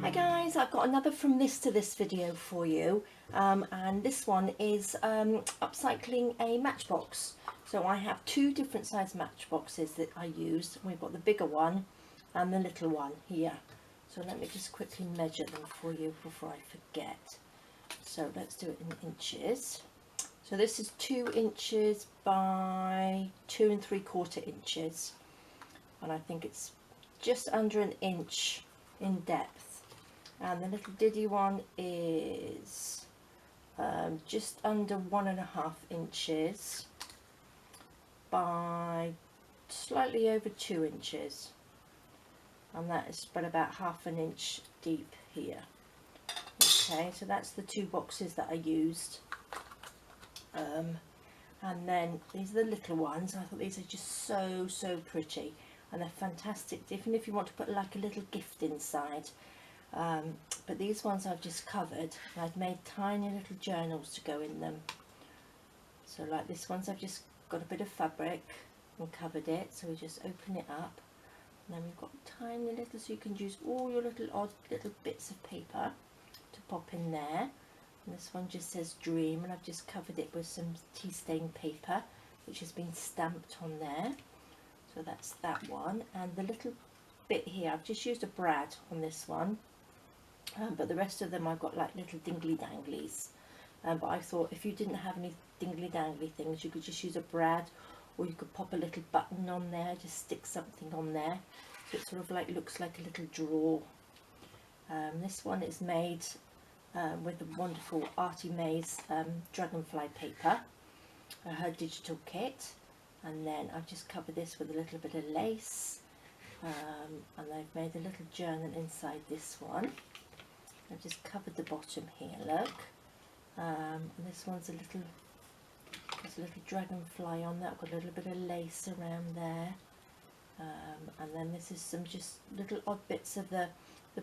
Hi guys, I've got another from this to this video for you, and this one is upcycling a matchbox. So I have two different size matchboxes that I use. We've got the bigger one and the little one here. So let me just quickly measure them for you before I forget. So let's do it in inches. So this is 2 inches by 2 3/4 inches, and I think it's just under an inch in depth. And the little diddy one is just under 1.5 inches by slightly over 2 inches, and that is spread about 1/2 inch deep here. Okay, so that's the two boxes that I used. And then these are the little ones. I thought these are just so pretty, and they're fantastic even if you want to put like a little gift inside. But these ones I've just covered, and I've made tiny little journals to go in them. So like this one's, I've just got a bit of fabric and covered it, so we just open it up, and then we've got tiny little, so you can use all your little odd little bits of paper to pop in there. And this one just says dream, and I've just covered it with some tea stain paper which has been stamped on there. So that's that one. And the little bit here, I've just used a brad on this one, but the rest of them I've got like little dingly danglies. But I thought if you didn't have any dingly dangly things, you could just use a brad, or you could pop a little button on there, just stick something on there, so it sort of like looks like a little drawer. This one is made with the wonderful Artie May's dragonfly paper, her digital kit. And then I've just covered this with a little bit of lace, and I've made a little journal inside this one. I've just covered the bottom here, look. And this one's there's a little dragonfly on that. I've got a little bit of lace around there. And then this is some just little odd bits of the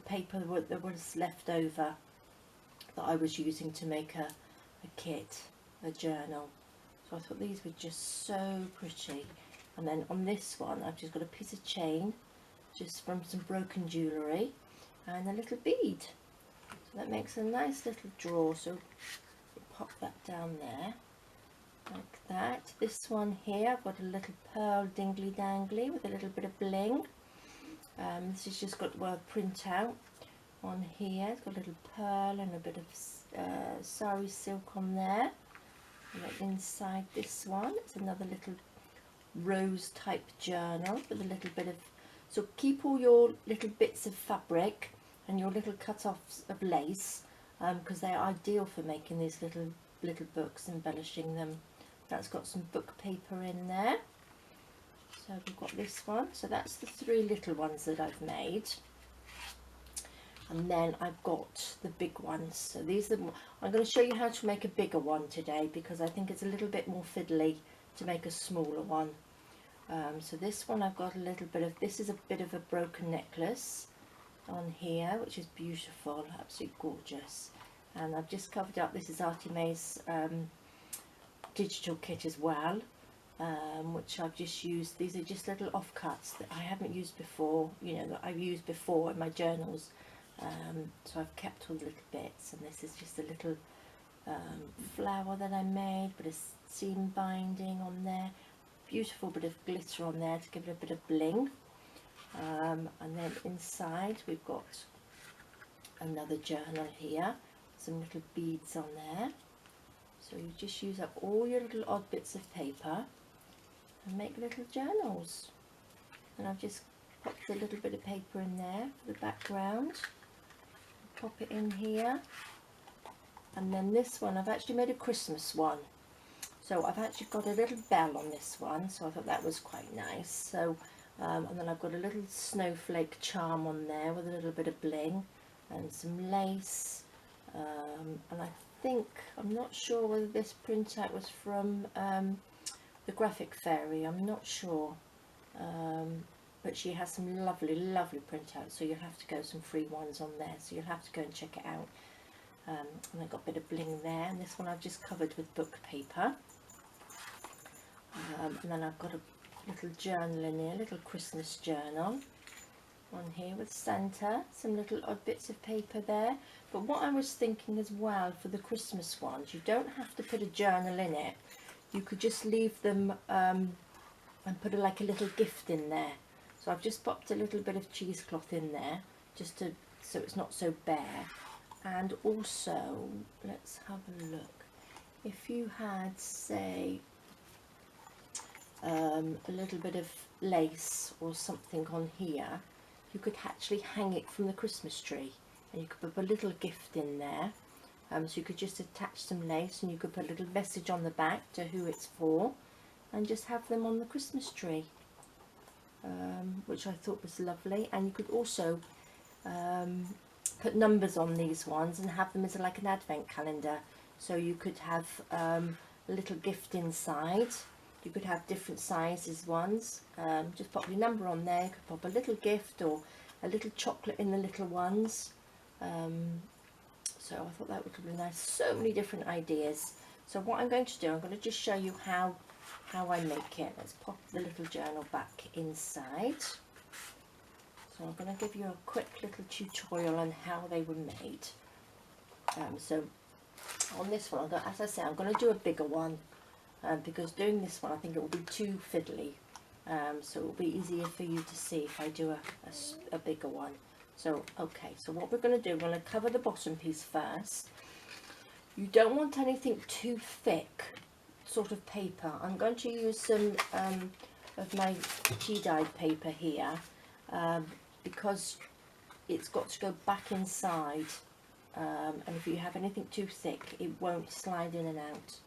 paper that was left over that I was using to make a kit, a journal. So I thought these were just so pretty. And then on this one I've just got a piece of chain just from some broken jewellery and a little bead. So that makes a nice little drawer, so pop that down there like that. This one here, I've got a little pearl dingly dangly with a little bit of bling. This has just got a printout on here. It's got a little pearl and a bit of sari silk on there. And then inside this one, it's another little rose type journal with a little bit of, so keep all your little bits of fabric and your little cut-offs of lace, because they're ideal for making these little books, embellishing them. That's got some book paper in there. So we've got this one. So that's the 3 little ones that I've made. And then I've got the big ones. So these are, I'm going to show you how to make a bigger one today, because I think it's a little bit more fiddly to make a smaller one. So this one I've got a little bit of, this is a bit of a broken necklace on here, which is beautiful, absolutely gorgeous. And I've just covered up, this is Artie May's digital kit as well, which I've just used. These are just little offcuts that I haven't used before, you know, that I've used before in my journals. So I've kept all the little bits, and this is just a little flower that I made, but a seam binding on there, beautiful bit of glitter on there to give it a bit of bling. And then inside we've got another journal here, some little beads on there. So you just use up all your little odd bits of paper and make little journals. And I've just popped a little bit of paper in there for the background. Pop it in here. And then this one, I've actually made a Christmas one. So I've actually got a little bell on this one, so I thought that was quite nice. So, and then I've got a little snowflake charm on there with a little bit of bling and some lace. And I think, I'm not sure whether this printout was from the Graphic Fairy, I'm not sure. But she has some lovely printouts, so you'll have to go some free ones on there, so you'll have to go and check it out. And I've got a bit of bling there, and this one I've just covered with book paper. And then I've got a little journal in here, a little Christmas journal. on here with Santa, some little odd bits of paper there. But what I was thinking as well for the Christmas ones, you don't have to put a journal in it. You could just leave them and put like a little gift in there. So I've just popped a little bit of cheesecloth in there just to, so it's not so bare. And also, let's have a look. If you had, say, a little bit of lace or something on here, you could actually hang it from the Christmas tree, and you could put a little gift in there. So you could just attach some lace, and you could put a little message on the back to who it's for, and just have them on the Christmas tree, which I thought was lovely. And you could also put numbers on these ones and have them as like an advent calendar. So you could have a little gift inside. You could have different sizes ones. Just pop your number on there. You could pop a little gift or a little chocolate in the little ones. So I thought that would be nice. So many different ideas. So what I'm going to do, I'm going to just show you how I make it. Let's pop the little journal back inside. So I'm going to give you a quick little tutorial on how they were made. So on this one, as I say, I'm going to do a bigger one. Because doing this one, I think it will be too fiddly, so it will be easier for you to see if I do a bigger one. So okay, so what we're going to do, we're going to cover the bottom piece first. You don't want anything too thick sort of paper. I'm going to use some of my tea-dyed paper here, because it's got to go back inside, and if you have anything too thick, it won't slide in and out.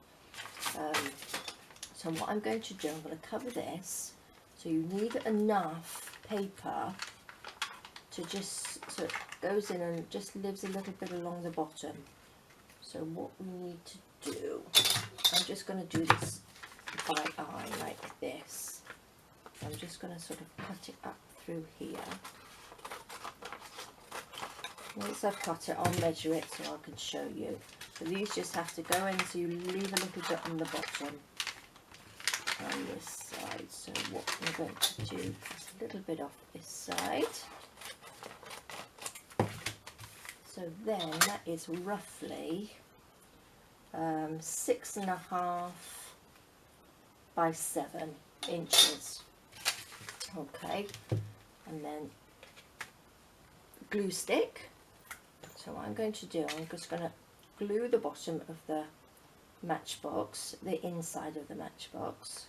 So what I'm going to do, I'm going to cover this, so you need enough paper to just, so it goes in and just lives a little bit along the bottom. So what we need to do, I'm just going to do this by eye like this. I'm just going to sort of cut it up through here. Once I've cut it, I'll measure it so I can show you. So these just have to go in, so you leave a little bit on the bottom on this side. So what I'm going to do, cut a little bit off this side. So then that is roughly 6.5 by 7 inches. Okay, and then glue stick. So what I'm going to do, I'm just going to glue the bottom of the matchbox, the inside of the matchbox,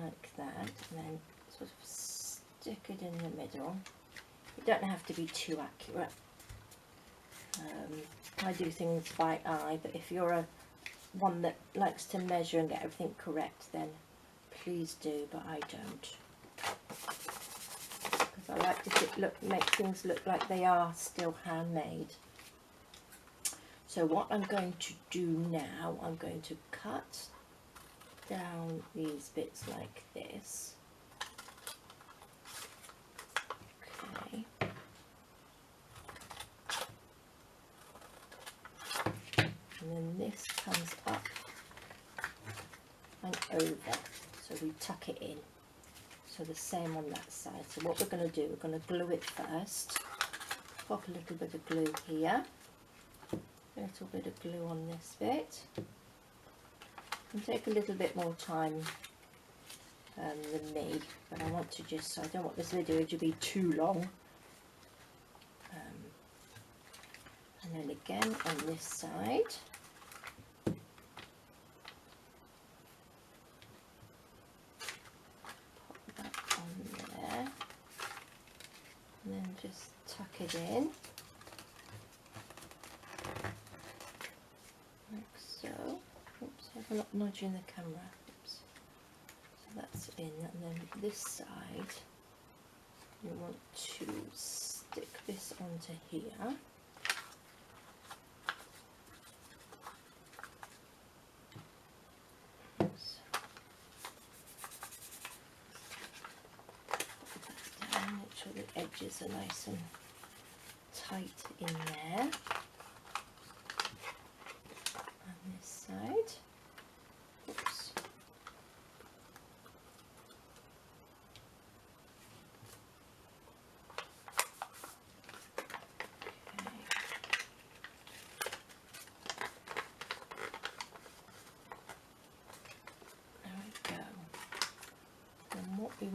like that, and then sort of stick it in the middle. You don't have to be too accurate. I do things by eye, but if you're one that likes to measure and get everything correct, then please do, but I don't. Because I like to make things look like they are still handmade. So what I'm going to do now, I'm going to cut down these bits like this. Okay. And then this comes up and over, so we tuck it in. So the same on that side. So what we're going to do, we're going to glue it first. Pop a little bit of glue here. A little bit of glue on this bit, and take a little bit more time than me, but I want to just, so I don't want this video to be too long. And then again on this side, pop that on there, and then just tuck it in. So, oops, I'm not nudging the camera. Oops. So that's in, and then this side, you want to stick this onto here. Oops. Put that down, make sure the edges are nice and tight in there. This side. Oops.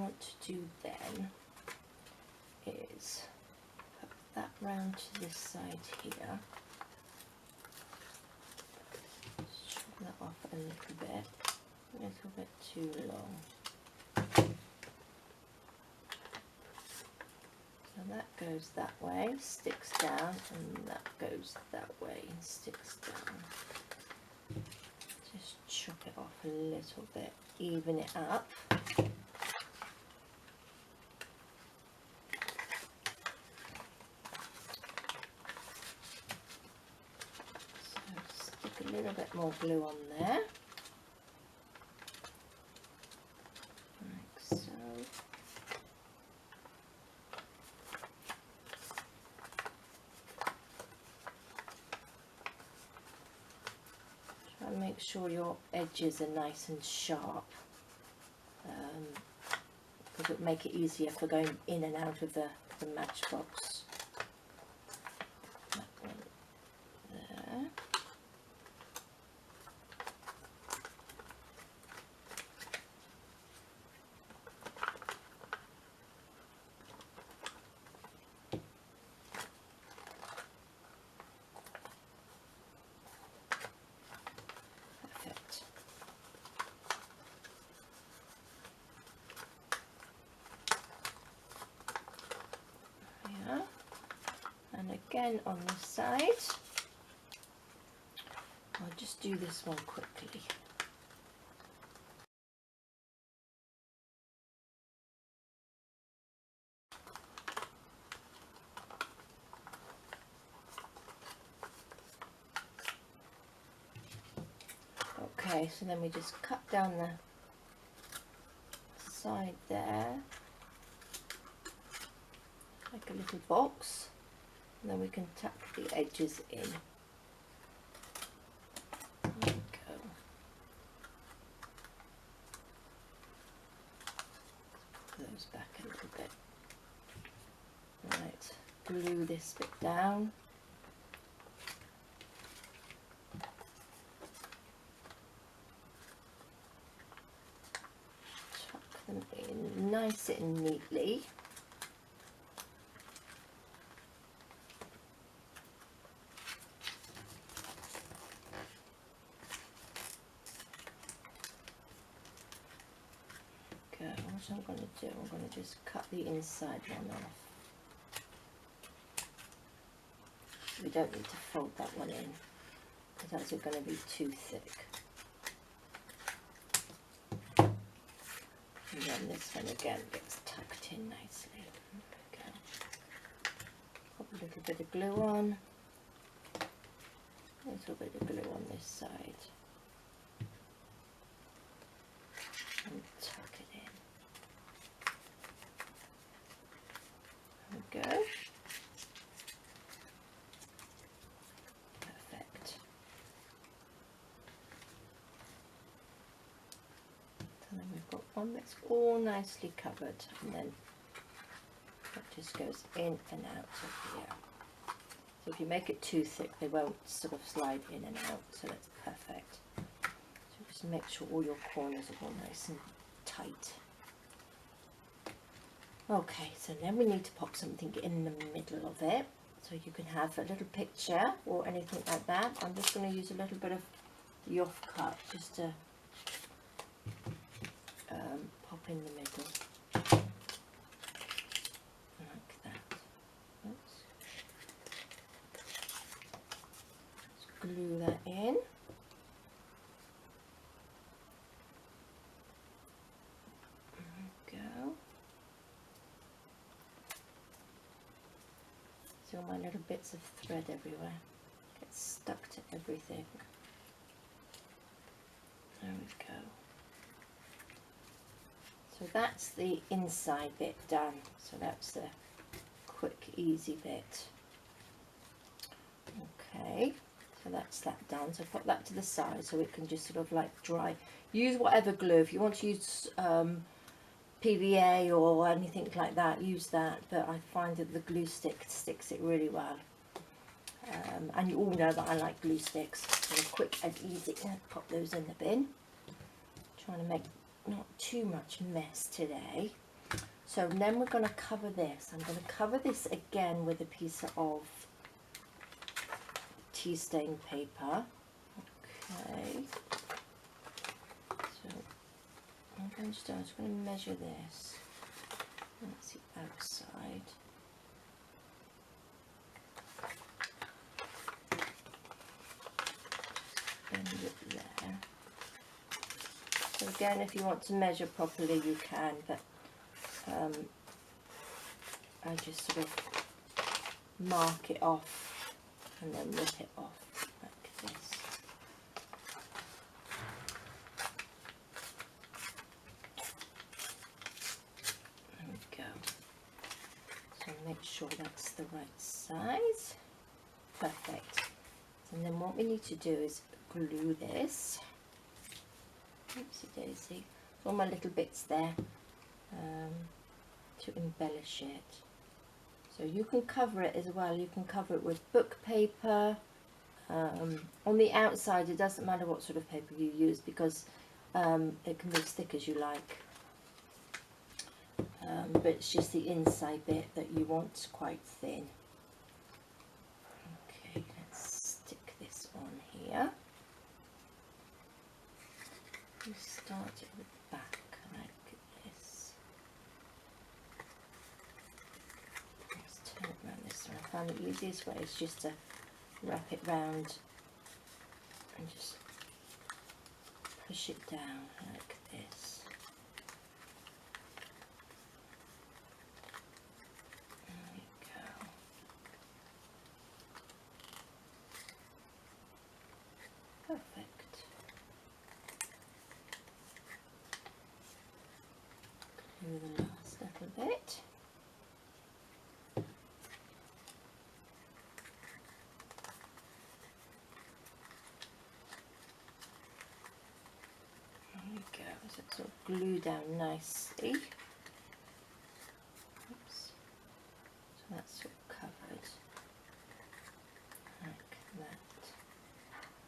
want to do then is put that round to this side here, shove that off a little bit too long. So that goes that way, sticks down, and that goes that way and sticks down. Just chop it off a little bit, even it up. So stick a little bit more glue on there, like so. Try and make sure your edges are nice and sharp, because it will make it easier for going in and out of the matchbox. That one there. Perfect. Yeah. And again on this side, I'll just do this one quickly. Okay, so then we just cut down the side there, like a little box, and then we can tuck the edges in. There we go. Pull those back a little bit. Right, glue this bit down. Tuck them in nice and neatly. What I'm going to do, I'm going to just cut the inside one off. We don't need to fold that one in, because that's going to be too thick. And then this one again gets tucked in nicely. Okay. Put a little bit of glue on, a little bit of glue on this side, and tuck it in. Go. Perfect. And then we've got one that's all nicely covered, and then that just goes in and out of here. So if you make it too thick, they won't sort of slide in and out, so that's perfect. So just make sure all your corners are all nice and tight. Okay, so then we need to pop something in the middle of it, so you can have a little picture or anything like that. I'm just going to use a little bit of the offcut just to pop in the middle, like that. Oops. Just glue that in. All my little bits of thread everywhere, gets stuck to everything. There we go. So that's the inside bit done. So that's the quick, easy bit. Okay, so that's that done. So put that to the side so it can just sort of like dry. Use whatever glue. If you want to use PVA or anything like that, use that, but I find that the glue stick sticks it really well. And you all know that I like glue sticks, so quick and easy. Pop those in the bin. Trying to make not too much mess today. So then we're going to cover this. I'm going to cover this again with a piece of tea stain paper. Okay. So I'm going to do, I'm just going to measure this. That's the outside. Bend it there. So again, if you want to measure properly, you can, but I just sort of mark it off and then rip it off like this. There we go. So make sure that's the right size. Perfect. And then what we need to do is glue this. Oopsie daisy. All my little bits there to embellish it. So you can cover it as well. You can cover it with book paper. On the outside, it doesn't matter what sort of paper you use because it can be as thick as you like. But it's just the inside bit that you want quite thin. Okay, let's stick this on here. We start at the back like this. Let's turn it around this way. I found the easiest way is just to wrap it round and just push it down like this. There we go. Perfect. Glue the last little bit. There we go, so it's sort of glue down nicely. Oops. So that's sort of covered like that.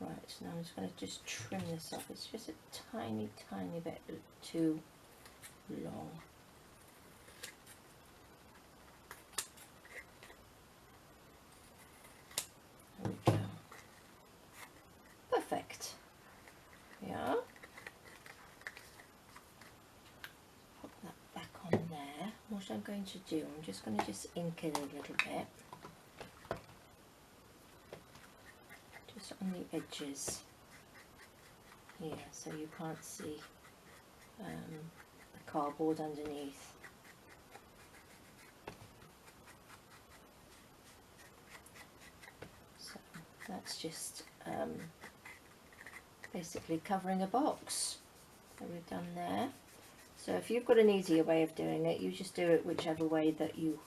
Right, so now I'm just going to just trim this off. It's just a tiny, tiny bit too long. There we go. Perfect. Yeah. Put that back on there. What I'm going to do, I'm just going to ink it a little bit. Just on the edges here, so you can't see the cardboard underneath. So that's just basically covering a box that we've done there. So if you've got an easier way of doing it, you just do it whichever way that you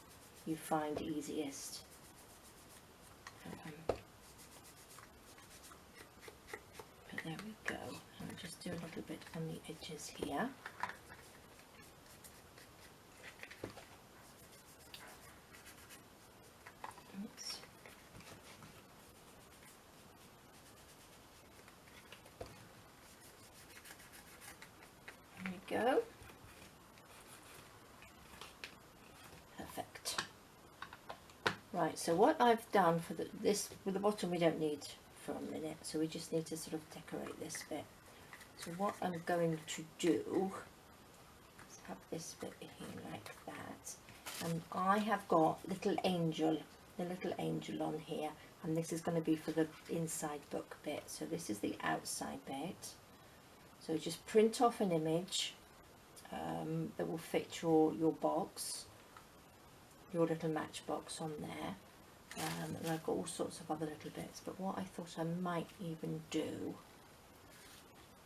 find easiest. But there we go. I'll just do a little bit on the edges here. Oops. There we go. Perfect. Right, so what I've done for this, with the bottom we don't need for a minute, so we just need to sort of decorate this bit. So what I'm going to do is have this bit here like that, and I have got the little angel on here, and this is going to be for the inside book bit. So this is the outside bit. So just print off an image that will fit your box, your little matchbox on there. And I've got all sorts of other little bits, but what I thought I might even do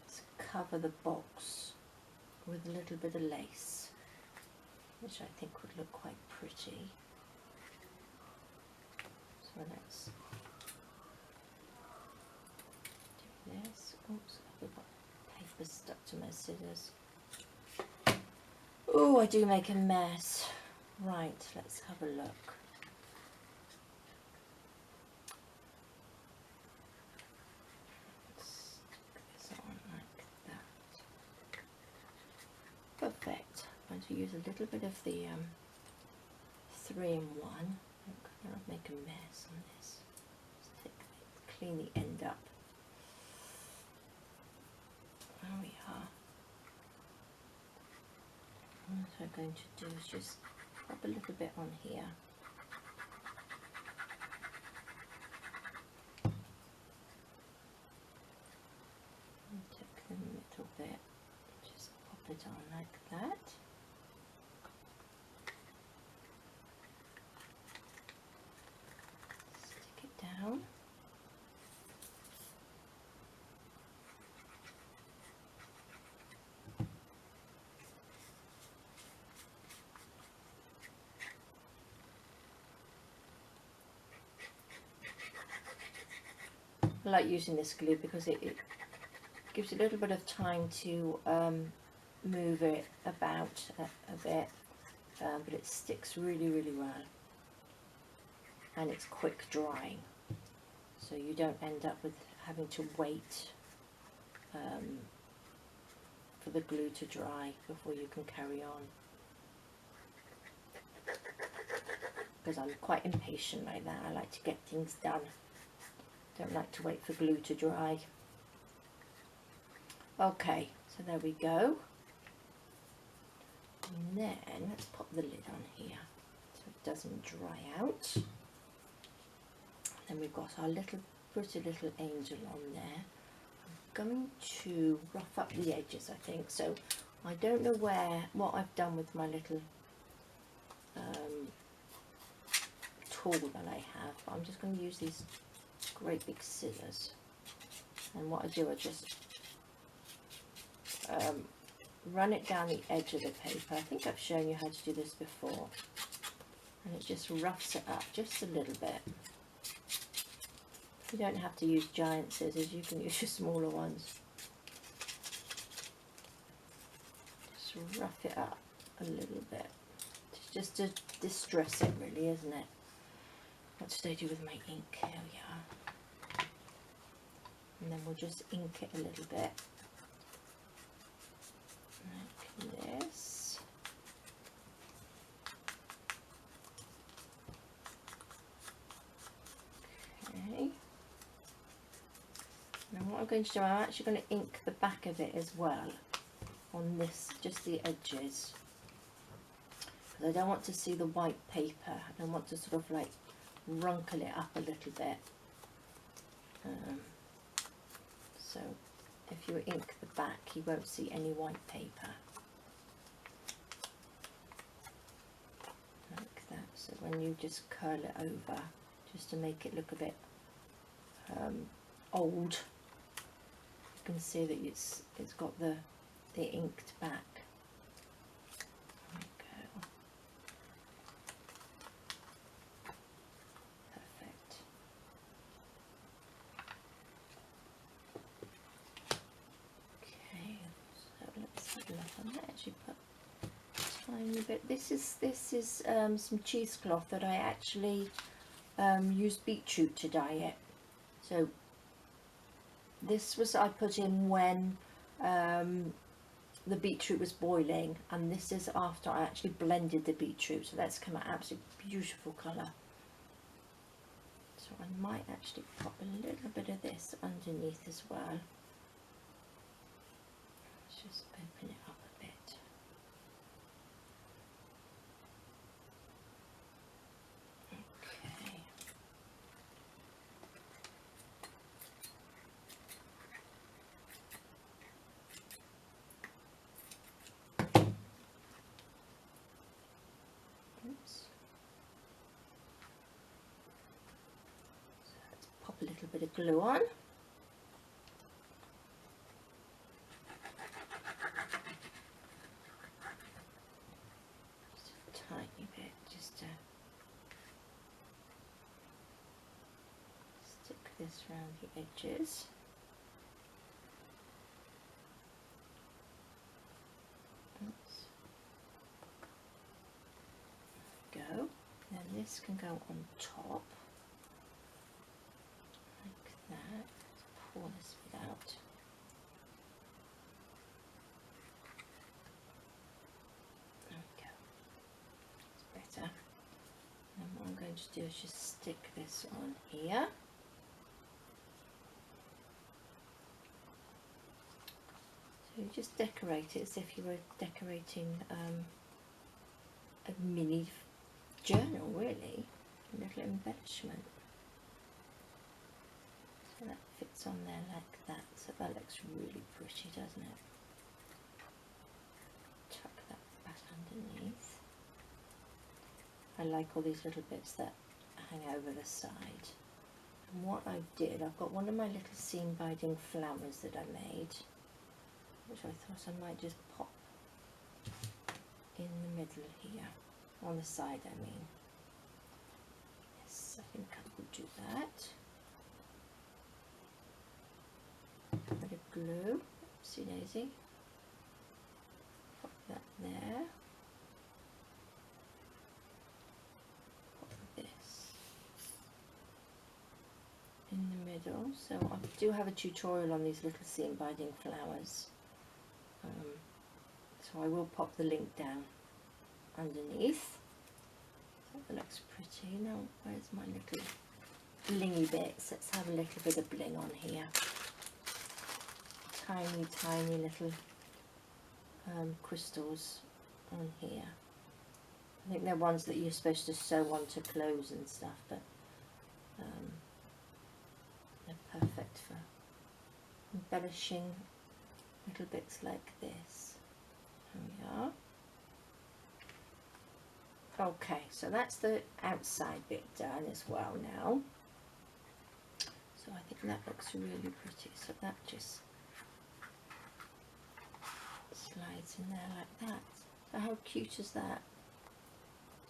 is cover the box with a little bit of lace, which I think would look quite pretty. So let's do this. Oops, I've got paper stuck to my scissors. Oh, I do make a mess. Right, let's have a look. Stick this on like that. Perfect. I'm going to use a little bit of the 3-in-1. I'll make a mess on this. Just clean the end up. There we are. What I'm going to do is just pop a little bit on here. And take the middle bit, just pop it on like that. Stick it down. I like using this glue because it gives a little bit of time to move it about a bit, but it sticks really well, and it's quick drying, so you don't end up with having to wait for the glue to dry before you can carry on, because I'm quite impatient like that. I like to get things done. Don't like to wait for glue to dry. Okay, so there we go. And then let's pop the lid on here so it doesn't dry out. Then we've got our pretty little angel on there. I'm going to rough up the edges, I think. So I don't know what I've done with my little tool that I have, but I'm just going to use these great big scissors, and what I do, I just run it down the edge of the paper. I think I've shown you how to do this before, and it just roughs it up just a little bit. You don't have to use giant scissors, you can use your smaller ones. Just rough it up a little bit, just to distress it really, isn't it? What did I do with my ink? Here we are. And then we'll just ink it a little bit, like this. Okay. Now what I'm going to do, I'm actually going to ink the back of it as well, on this, just the edges. Because I don't want to see the white paper. I want to sort of like wrinkle it up a little bit. So if you ink the back, you won't see any white paper. Like that. So when you just curl it over, just to make it look a bit old, you can see that it's got the inked back. There we go. Perfect. Okay, so let's have a look. I might actually put a tiny bit. This is some cheesecloth that I actually used beetroot to dye it. So this was I put in when the beetroot was boiling, and this is after I actually blended the beetroot, so that's come out absolutely beautiful colour. So I might actually pop a little bit of this underneath as well. Let's just open it up a bit. Okay. Oops. So let's pop a little bit of glue on. Just a tiny bit, just to stick this around the edges. Oops. Go. Then this can go on top, like that. Let's pour this bit out. going to do is just stick this on here. So you just decorate it as if you were decorating a mini journal, really, a little embellishment. So that fits on there like that, so that looks really pretty, doesn't it? Tuck that back underneath. I like all these little bits that hang over the side. And what I did, I've got one of my little seam binding flowers that I made, which I thought I might just pop in the middle here, on the side I mean. Yes, I think I will do that. A bit of glue, oopsie daisy. Pop that there. Pop this in the middle. So I do have a tutorial on these little seam binding flowers. So I will pop the link down underneath. So that looks pretty. Now where's my little blingy bits? Let's have a little bit of bling on here. Tiny, tiny little crystals on here. I think they're ones that you're supposed to sew onto clothes and stuff, but they're perfect for embellishing little bits like this. There we are. Okay, so that's the outside bit done as well now. So I think that looks really pretty. So that just slides in there like that. So how cute is that?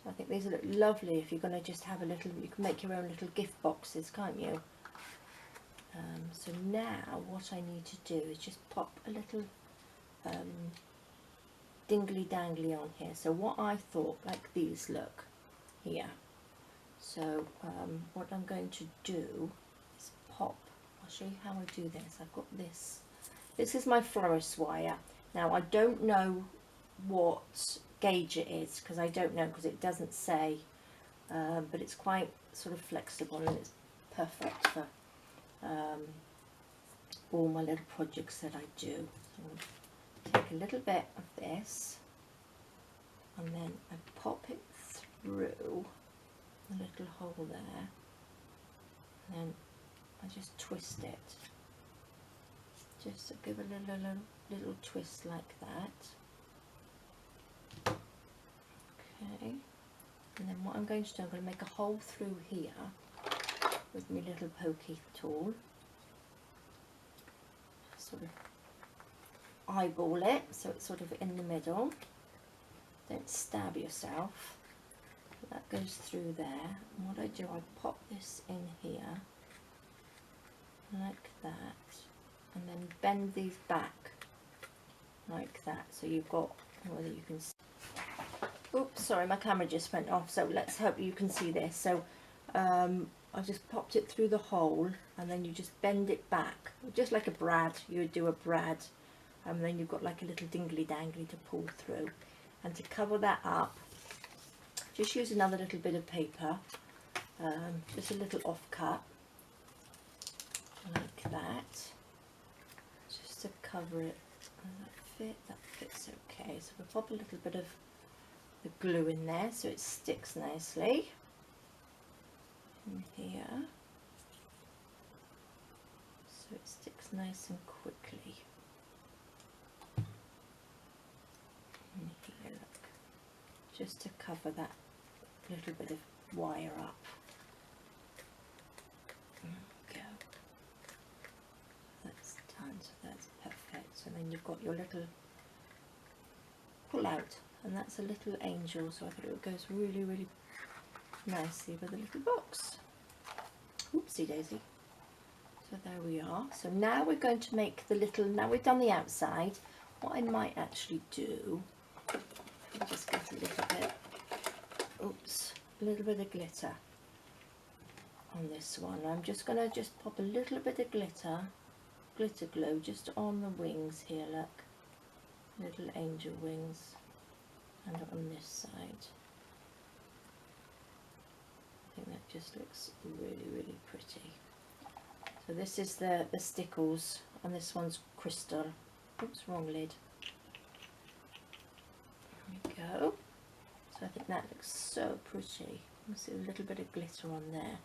So I think these look lovely if you're going to just have a little, you can make your own little gift boxes, can't you? So now what I need to do is just pop a little dingly dangly on here. So what I thought, like these look here. So what I'm going to do is pop, I'll show you how I do this. I've got this. This is my florist wire. Now I don't know what gauge it is because I don't know, because it doesn't say, but it's quite sort of flexible and it's perfect for all my little projects that I do. So I'll take a little bit of this and then I pop it through the little hole there, and then I just twist it, just to give a little twist like that. Okay, and then what I'm going to do, I'm going to make a hole through here with my little pokey tool. Sort of eyeball it so it's sort of in the middle. Don't stab yourself. That goes through there. And what I do, I pop this in here like that, and then bend these back like that. So you've got, whether you can see. Oops, sorry, my camera just went off. So let's hope you can see this. So I just popped it through the hole, and then you just bend it back, just like a brad. You would do a brad, and then you've got like a little dingly dangly to pull through. And to cover that up, just use another little bit of paper, just a little offcut, like that, just to cover it. Does that fit? That fits okay. So we'll pop a little bit of the glue in there so it sticks nicely. In here, so it sticks nice and quickly. In here, look, just to cover that little bit of wire up. There we go. That's done, so that's perfect. So then you've got your little pull out, and that's a little angel, so I thought it goes really, really nicely with a little box. Oopsie daisy. So there we are. So now we're going to make the little, now we've done the outside, what I might actually do, I'll just get a little bit, oops, a little bit of glitter on this one. I'm just going to just pop a little bit of glitter glue just on the wings here, look, little angel wings, and on this side. I just looks really, really pretty. So this is the stickles, and this one's crystal. Oops, wrong lid. There we go. So I think that looks so pretty. You see a little bit of glitter on there,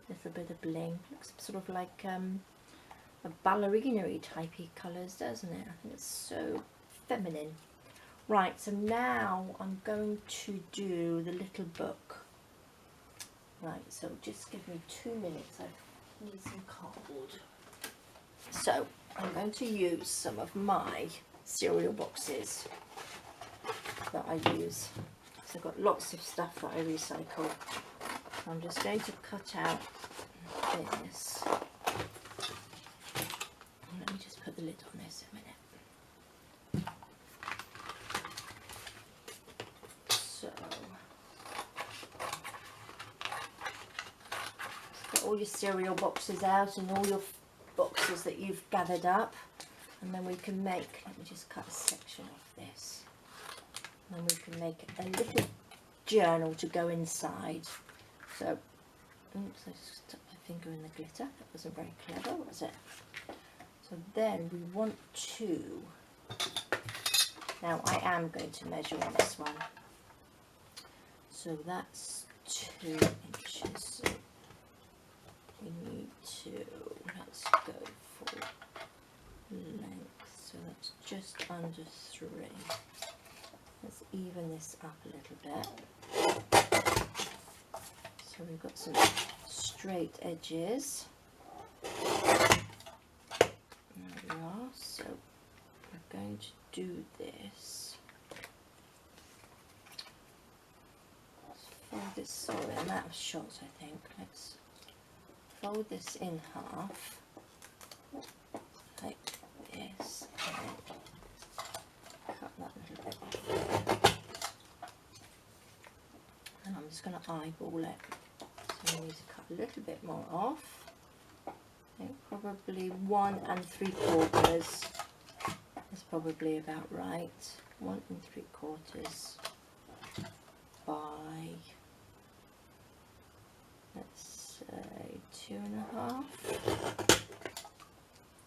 a little bit of bling. Looks sort of like a ballerina-y typey colours, doesn't it? I think it's so feminine. Right, so now I'm going to do the little book. Right, so just give me 2 minutes. I need some cardboard. So I'm going to use some of my cereal boxes that I use. So I've got lots of stuff that I recycle. So I'm just going to cut out this. Let me just put the lid on this a minute. So get all your cereal boxes out and all your boxes that you've gathered up, and then we can make, let me just cut a section off this, and then we can make a little journal to go inside. So, oops, I just stuck my finger in the glitter. That wasn't very clever, was it? So then we want to, now I am going to measure on this one. So that's 2 inches. So we need to, let's go for length. So that's just under 3. Let's even this up a little bit. So we've got some straight edges. There we are. So we're going to do this. Let's fold this, sorry, I'm out of shot, I think. Let's fold this in half, like this, and then cut that little bit off. And I'm just going to eyeball it. So I need to cut a little bit more off. I think probably 1 3/4 is probably about right. 1 3/4 by, let's say 2.5. Is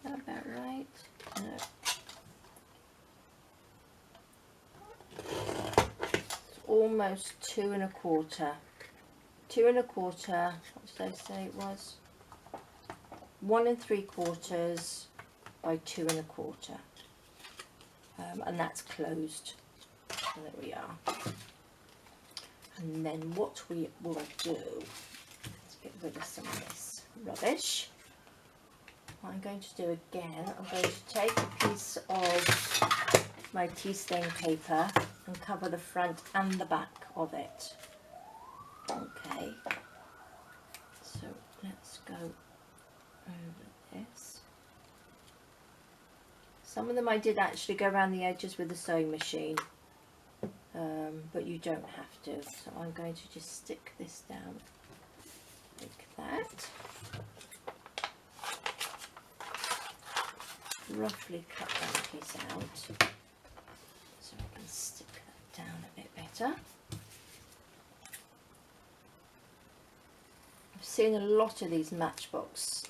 that about right? No. It's almost 2 1/4. 2 1/4. What did I say it was? 1 3/4 by 2 1/4. And that's closed. So there we are. And then what we will do, let's get rid of some of this rubbish. What I'm going to do again, I'm going to take a piece of my tea stain paper and cover the front and the back of it. Okay, so let's go over this. Some of them I did actually go around the edges with the sewing machine, but you don't have to. So I'm going to just stick this down like that. Roughly cut that piece out so I can stick that down a bit better. I've seen a lot of these matchbox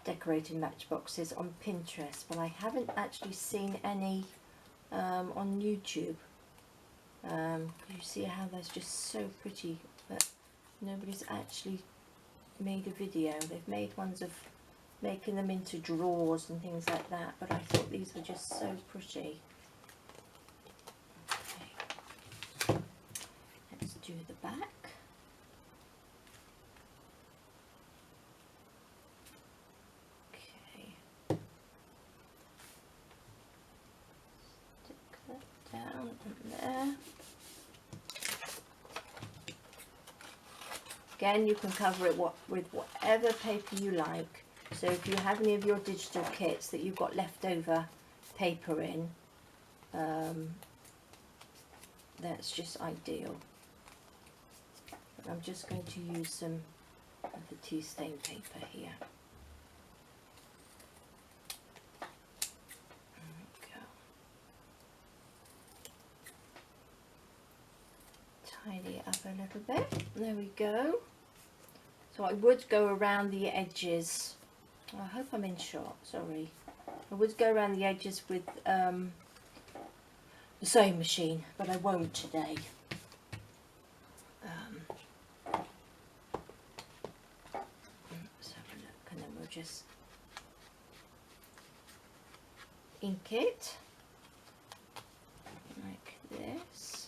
decorating matchboxes on Pinterest, but I haven't actually seen any on YouTube. You see how that's just so pretty, but nobody's actually made a video. They've made ones of making them into drawers and things like that, but I thought these were just so pretty. Okay. Let's do the back. Down in there. Again, you can cover it with whatever paper you like. So if you have any of your digital kits that you've got leftover paper in, that's just ideal. But I'm just going to use some of the tea stain paper here. Tidy it up a little bit. There we go. So I would go around the edges. I hope I'm in shot, sorry. I would go around the edges with the sewing machine, but I won't today. Let's have a look, and then we'll just ink it like this.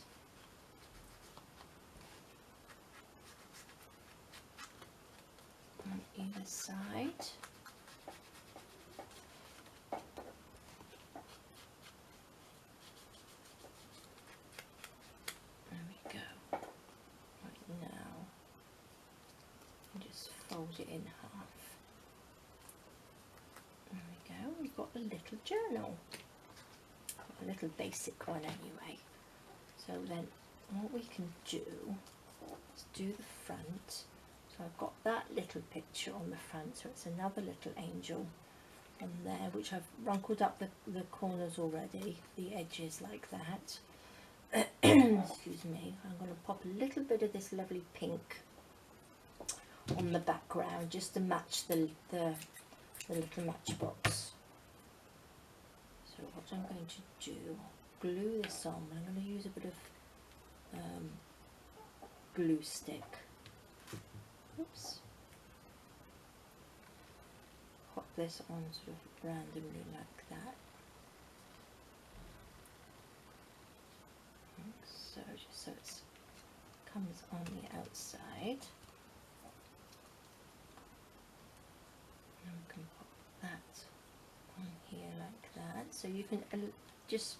On either side. There we go. Right now, just fold it in half. There we go. We've got a little journal. A little basic one anyway. So then, what we can do is do the front. So I've got that little picture on the front, so it's another little angel on there, which I've wrinkled up the corners already, the edges like that. Excuse me. I'm going to pop a little bit of this lovely pink on the background just to match the little matchbox. So what I'm going to do, glue this on. I'm going to use a bit of glue stick. Oops. Pop this on sort of randomly like that. So just so it comes on the outside. And we can pop that on here like that. So you can just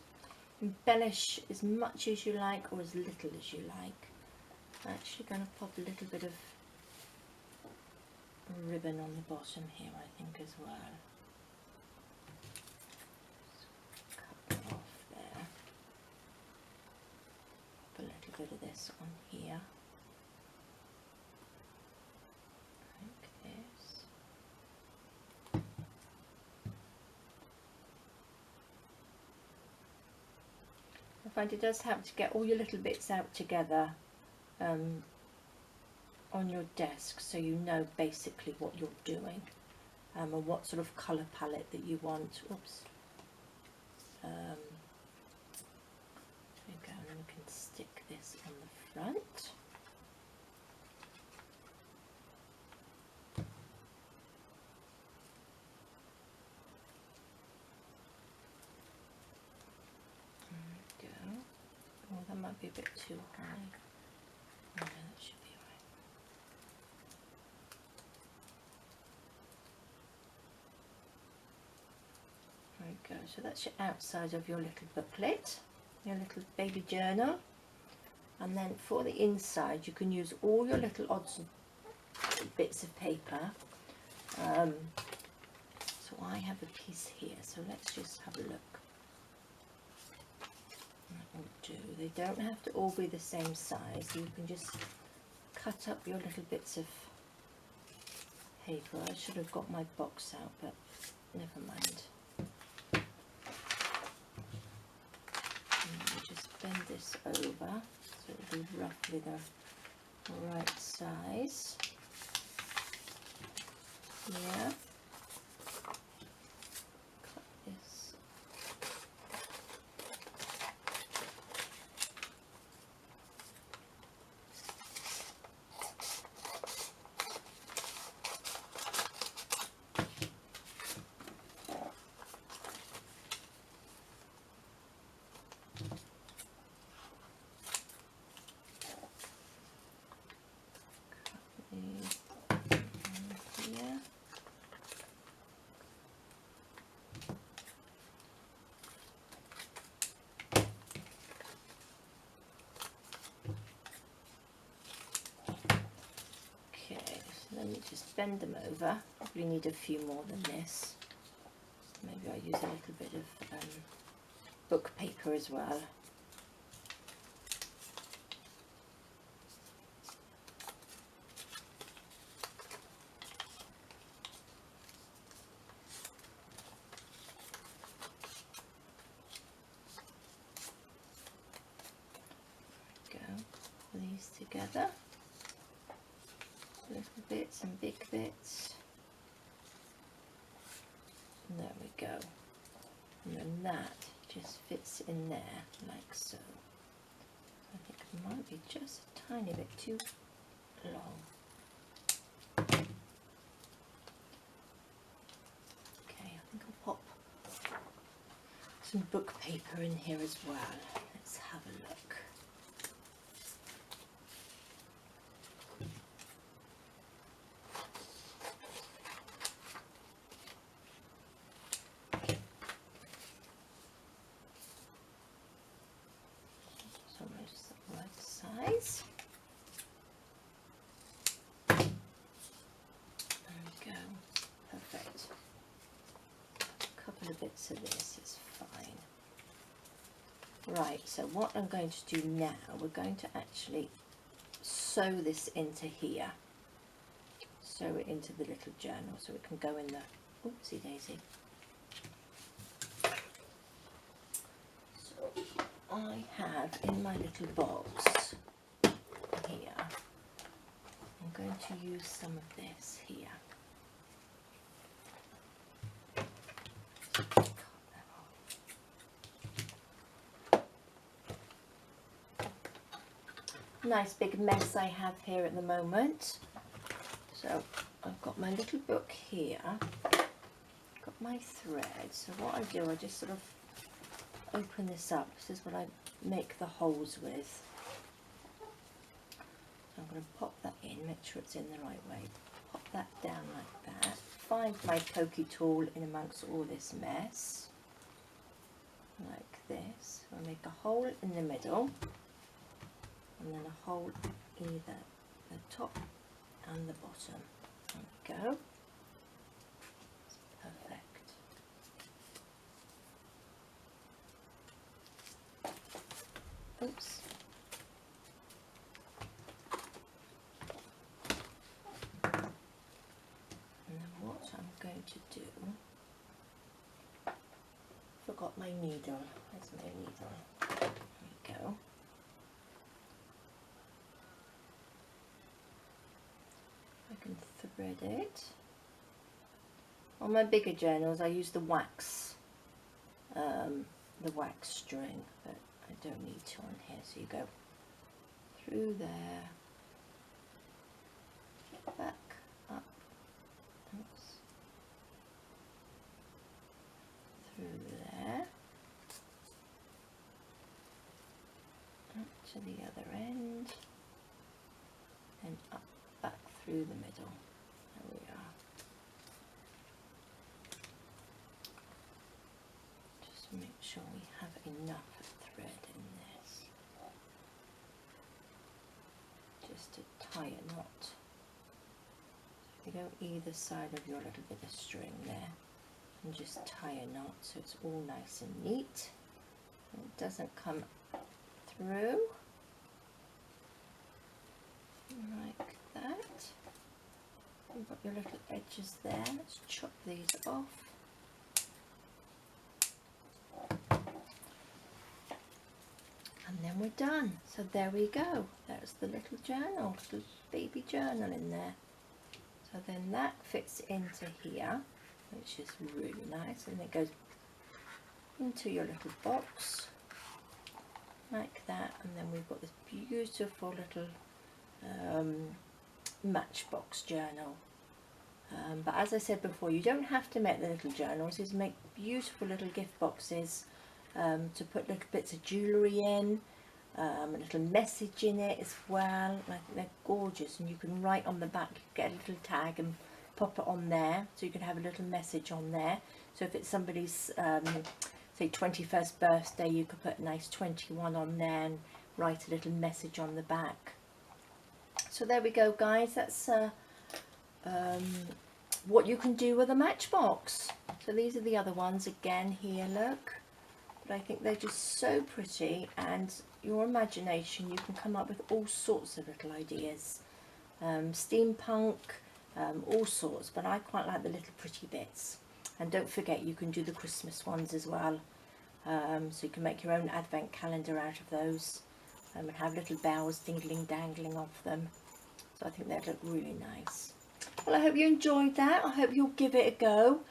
embellish as much as you like or as little as you like. I'm actually going to pop a little bit of ribbon on the bottom here, I think, as well. Just cut that off there. Pop a little bit of this on here, like this. I find it does help to get all your little bits out together on your desk, so you know basically what you're doing and what sort of colour palette that you want. Oops. There we go, and then we can stick this on the front. There we go. Oh, that might be a bit too high. No, that should be right. There we go. So that's your outside of your little booklet, your little baby journal. And then for the inside, you can use all your little odds and bits of paper. So I have a piece here, so let's just have a look. That will do. They don't have to all be the same size. You can just cut up your little bits of paper. I should have got my box out, but never mind. And you just bend this over so it'll be roughly the right size. Yeah. Cut this. Then you just bend them over. Probably need a few more than this. Maybe I'll use a little bit of book paper as well. There we go. Put these together. little bits and big bits. And there we go. And then that just fits in there like so. I think it might be just a tiny bit too long. Okay, I think I'll pop some book paper in here as well. Let's have a look. It's almost the right size. There we go. Perfect. A couple of bits of this is fine. Right, so what I'm going to do now, we're going to actually sew this into here. Sew it into the little journal so it can go in the, oopsie daisy. So I have in my little box here, I'm going to use some of this here. Nice big mess I have here at the moment. So I've got my little book here, got my thread. So what I do, I just sort of open this up. This is what I make the holes with. So I'm going to pop that in, make sure it's in the right way. Pop that down like that. Find my pokey tool in amongst all this mess, like this. I'll make a hole in the middle. And then a hole either the top and the bottom. There we go. That's perfect. Oops. And then what I'm going to do, forgot my needle. Where's my needle? There we go. I can thread it. On my bigger journals I use the wax string, but I don't need to on here. So you go through there, back up, oops, through there, up to the other end, and up back through the middle. There we are. Just make sure we have enough thread in this, just to tie a knot. So you go either side of your little bit of string there and just tie a knot so it's all nice and neat and it doesn't come through like that. You've got your little edges there. Let's chop these off. And then we're done. So there we go. There's the little journal, little baby journal in there. So then that fits into here, which is really nice, and it goes into your little box like that. And then we've got this beautiful little matchbox journal. But as I said before, you don't have to make the little journals. These make beautiful little gift boxes to put little bits of jewellery in, a little message in it as well. I think they're gorgeous, and you can write on the back, get a little tag and pop it on there, so you can have a little message on there. So if it's somebody's say 21st birthday, you could put a nice 21 on there and write a little message on the back. So there we go, guys. That's what you can do with a matchbox. So these are the other ones again here, look. But I think they're just so pretty, and your imagination, you can come up with all sorts of little ideas. Steampunk, all sorts, but I quite like the little pretty bits. And don't forget, you can do the Christmas ones as well. So you can make your own advent calendar out of those, and have little bells dingling dangling off them. So I think they'd look really nice. Well, I hope you enjoyed that. I hope you'll give it a go.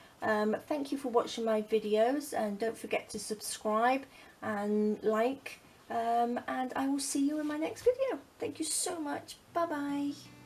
Thank you for watching my videos, and don't forget to subscribe and like, and I will see you in my next video. Thank you so much. Bye bye.